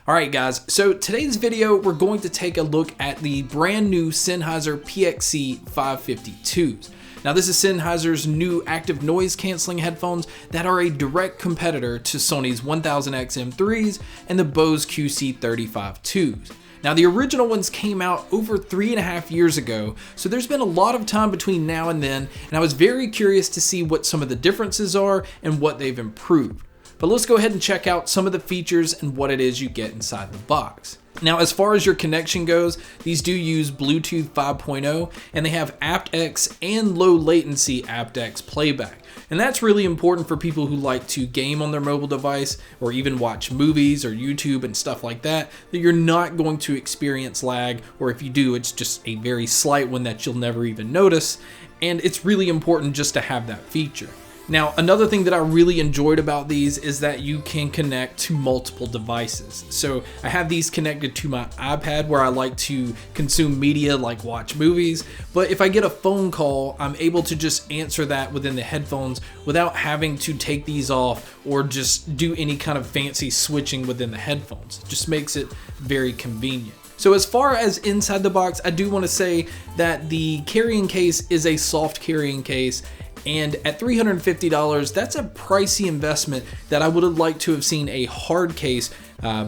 Alright guys, so today's video we're going to take a look at the brand new Sennheiser PXC 552s. Now this is Sennheiser's new active noise cancelling headphones that are a direct competitor to Sony's 1000X M3s and the Bose QC35-2s. Now the original ones came out over 3.5 years ago, so there's been a lot of time between now and then, and I was very curious to see what some of the differences are and what they've improved. But let's go ahead and check out some of the features and what it is you get inside the box. Now, as far as your connection goes, these do use Bluetooth 5.0 and they have aptX and low latency aptX playback. And that's really important for people who like to game on their mobile device or even watch movies or YouTube and stuff like that, that you're not going to experience lag, or if you do, it's just a very slight one that you'll never even notice. And it's really important just to have that feature. Now, another thing that I really enjoyed about these is that you can connect to multiple devices. So I have these connected to my iPad where I like to consume media like watch movies, but if I get a phone call, I'm able to just answer that within the headphones without having to take these off or just do any kind of fancy switching within the headphones. It just makes it very convenient. So as far as inside the box, I do want to say that the carrying case is a soft carrying case, and at $350, that's a pricey investment that I would have liked to have seen a hard case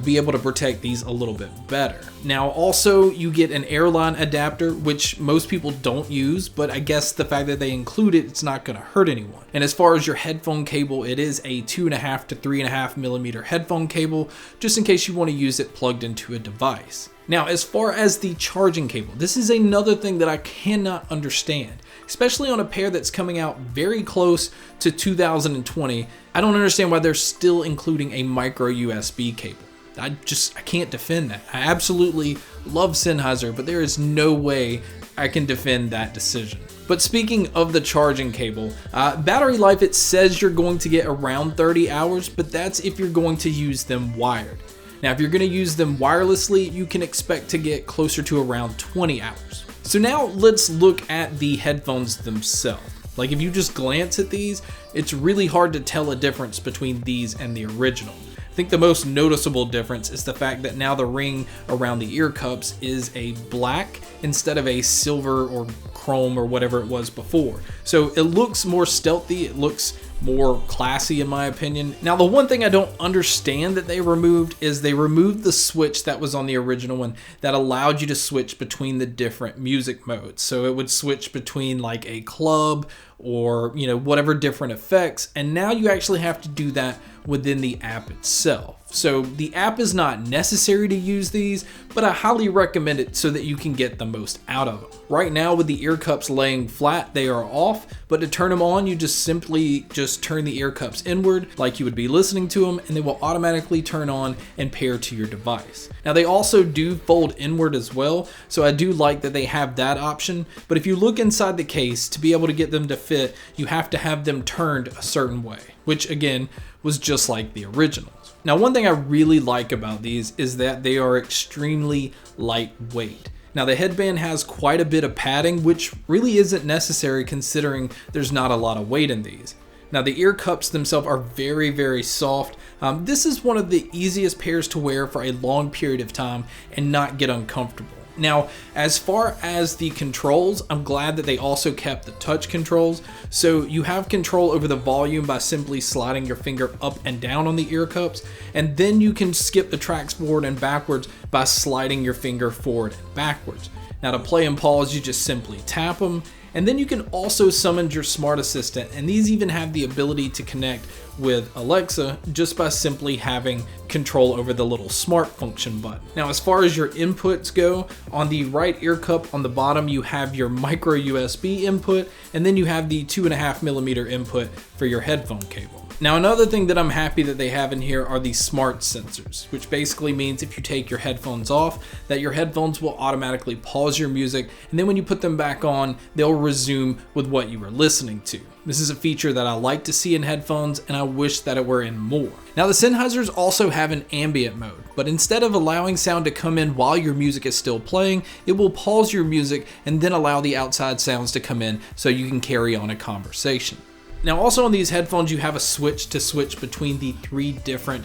be able to protect these a little bit better. Now also you get an airline adapter, which most people don't use, but I guess the fact that they include it, it's not going to hurt anyone. And as far as your headphone cable, it is a 2.5 to 3.5 millimeter headphone cable, just in case you want to use it plugged into a device. Now, as far as the charging cable, this is another thing that I cannot understand, especially on a pair that's coming out very close to 2020. I don't understand why they're still including a micro USB cable. I can't defend that. I absolutely love Sennheiser, but there is no way I can defend that decision. But speaking of the charging cable, battery life, it says you're going to get around 30 hours, but that's if you're going to use them wired. Now, if you're going to use them wirelessly, you can expect to get closer to around 20 hours. So now let's look at the headphones themselves. Like if you just glance at these, it's really hard to tell a difference between these and the original. I think the most noticeable difference is the fact that now the ring around the ear cups is a black instead of a silver or chrome or whatever it was before. So it looks more stealthy, it looks more classy in my opinion. Now the one thing I don't understand that they removed is they removed the switch that was on the original one that allowed you to switch between the different music modes. So it would switch between like a club or whatever different effects, and now you actually have to do that within the app itself. So the app is not necessary to use these, but I highly recommend it so that you can get the most out of them. Right now with the ear cups laying flat, they are off, but to turn them on, you just simply turn the ear cups inward like you would be listening to them, and they will automatically turn on and pair to your device. Now they also do fold inward as well, so I do like that they have that option, but if you look inside the case, to be able to get them to fit, you have to have them turned a certain way, which again was just like the originals. Now, one thing I really like about these is that they are extremely lightweight. Now, the headband has quite a bit of padding, which really isn't necessary considering there's not a lot of weight in these. Now, the ear cups themselves are very, very soft. This is one of the easiest pairs to wear for a long period of time and not get uncomfortable. Now, as far as the controls, I'm glad that they also kept the touch controls. So you have control over the volume by simply sliding your finger up and down on the ear cups, and then you can skip the tracks forward and backwards by sliding your finger forward and backwards. Now to play and pause, you just simply tap them, and then you can also summon your smart assistant, and these even have the ability to connect with Alexa just by simply having control over the little smart function button. Now, as far as your inputs go, on the right ear cup on the bottom, you have your micro USB input, and then you have the 2.5 millimeter input for your headphone cable. Now, another thing that I'm happy that they have in here are these smart sensors, which basically means if you take your headphones off, that your headphones will automatically pause your music, and then when you put them back on, they'll resume with what you were listening to. This is a feature that I like to see in headphones, and I wish that it were in more. Now, the Sennheisers also have an ambient mode, but instead of allowing sound to come in while your music is still playing, it will pause your music and then allow the outside sounds to come in so you can carry on a conversation. Now also on these headphones you have a switch to switch between the 3 different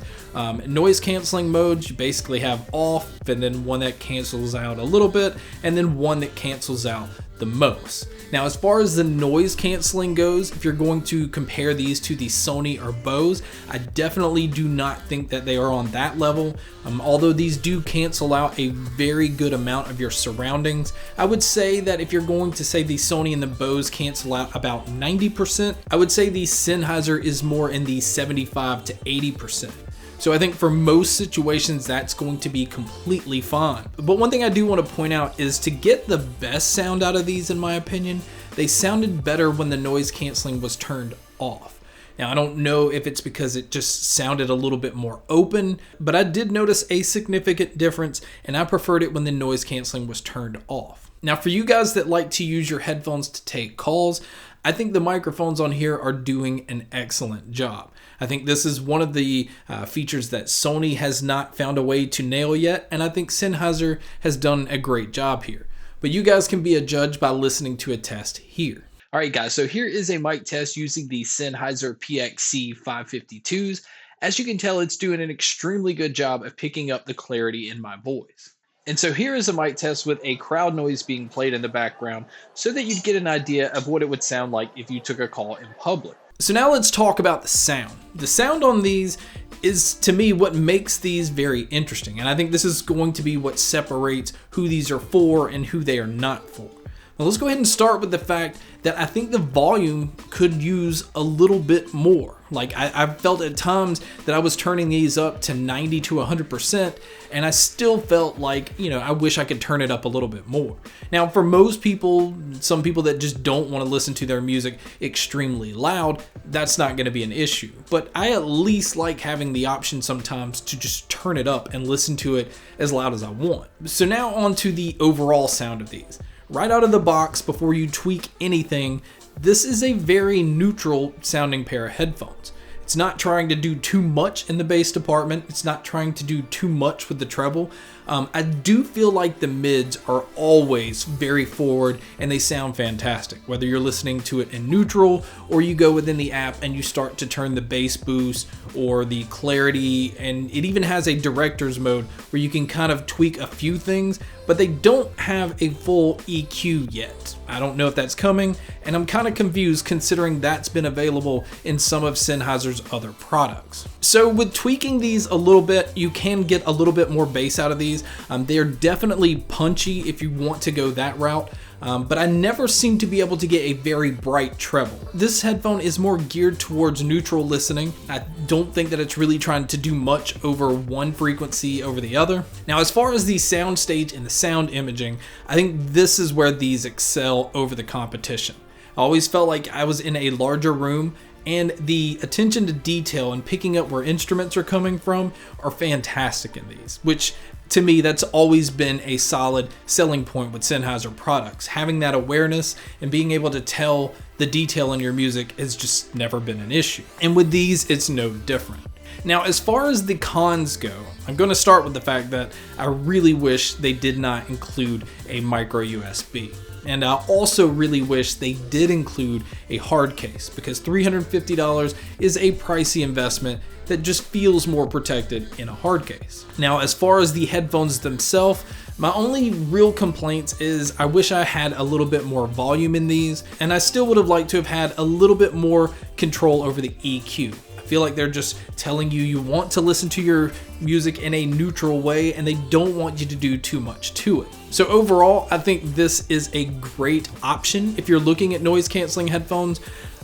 noise canceling modes. You basically have off, and then one that cancels out a little bit, and then one that cancels out the most. Now as far as the noise canceling goes, if you're going to compare these to the Sony or Bose, I definitely do not think that they are on that level. Although these do cancel out a very good amount of your surroundings, I would say that if you're going to say the Sony and the Bose cancel out about 90%, I would say the Sennheiser is more in the 75 to 80%. So I think for most situations that's going to be completely fine. But one thing I do want to point out is to get the best sound out of these, in my opinion, they sounded better when the noise canceling was turned off. Now I don't know if it's because it just sounded a little bit more open, but I did notice a significant difference, and I preferred it when the noise canceling was turned off. Now for you guys that like to use your headphones to take calls, I think the microphones on here are doing an excellent job. I think this is one of the features that Sony has not found a way to nail yet, and I think Sennheiser has done a great job here. But you guys can be a judge by listening to a test here. Alright guys, so here is a mic test using the Sennheiser PXC 552s. As you can tell, it's doing an extremely good job of picking up the clarity in my voice. And so here is a mic test with a crowd noise being played in the background so that you'd get an idea of what it would sound like if you took a call in public. So now let's talk about the sound. The sound on these is, to me, what makes these very interesting. And I think this is going to be what separates who these are for and who they are not for. Well, let's go ahead and start with the fact that I think the volume could use a little bit more. Like I felt at times that I was turning these up to 90 to 100%, and I still felt like, I wish I could turn it up a little bit more. Now for most people, some people that just don't want to listen to their music extremely loud, that's not going to be an issue. But I at least like having the option sometimes to just turn it up and listen to it as loud as I want. So now on to the overall sound of these. Right out of the box, before you tweak anything, this is a very neutral sounding pair of headphones. It's not trying to do too much in the bass department. It's not trying to do too much with the treble. I do feel like the mids are always very forward and they sound fantastic. Whether you're listening to it in neutral or you go within the app and you start to turn the bass boost or the clarity, and it even has a director's mode where you can kind of tweak a few things, but they don't have a full EQ yet. I don't know if that's coming, and I'm kind of confused considering that's been available in some of Sennheiser's other products. So with tweaking these a little bit, you can get a little bit more bass out of these. They are definitely punchy if you want to go that route. But I never seem to be able to get a very bright treble. This headphone is more geared towards neutral listening. I don't think that it's really trying to do much over one frequency over the other. Now, as far as the sound stage and the sound imaging, I think this is where these excel over the competition. I always felt like I was in a larger room, and the attention to detail and picking up where instruments are coming from are fantastic in these, which to me, that's always been a solid selling point with Sennheiser products. Having that awareness and being able to tell the detail in your music has just never been an issue. And with these, it's no different. Now, as far as the cons go, I'm going to start with the fact that I really wish they did not include a micro USB. And I also really wish they did include a hard case, because $350 is a pricey investment that just feels more protected in a hard case. Now, as far as the headphones themselves, my only real complaints is I wish I had a little bit more volume in these, and I still would have liked to have had a little bit more control over the EQ. I feel like they're just telling you want to listen to your music in a neutral way, and they don't want you to do too much to it. So overall, I think this is a great option if you're looking at noise canceling headphones.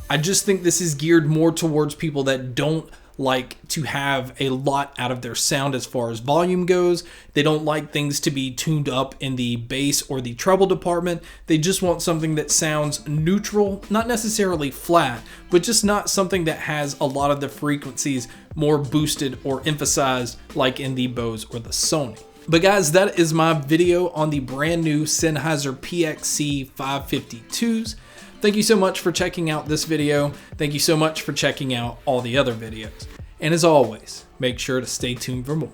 I just think this is geared more towards people that don't like to have a lot out of their sound as far as volume goes. They don't like things to be tuned up in the bass or the treble department. They just want something that sounds neutral, not necessarily flat, but just not something that has a lot of the frequencies more boosted or emphasized like in the Bose or the Sony. But guys, that is my video on the brand new Sennheiser PXC 552s. Thank you so much for checking out this video. Thank you so much for checking out all the other videos. And as always, make sure to stay tuned for more.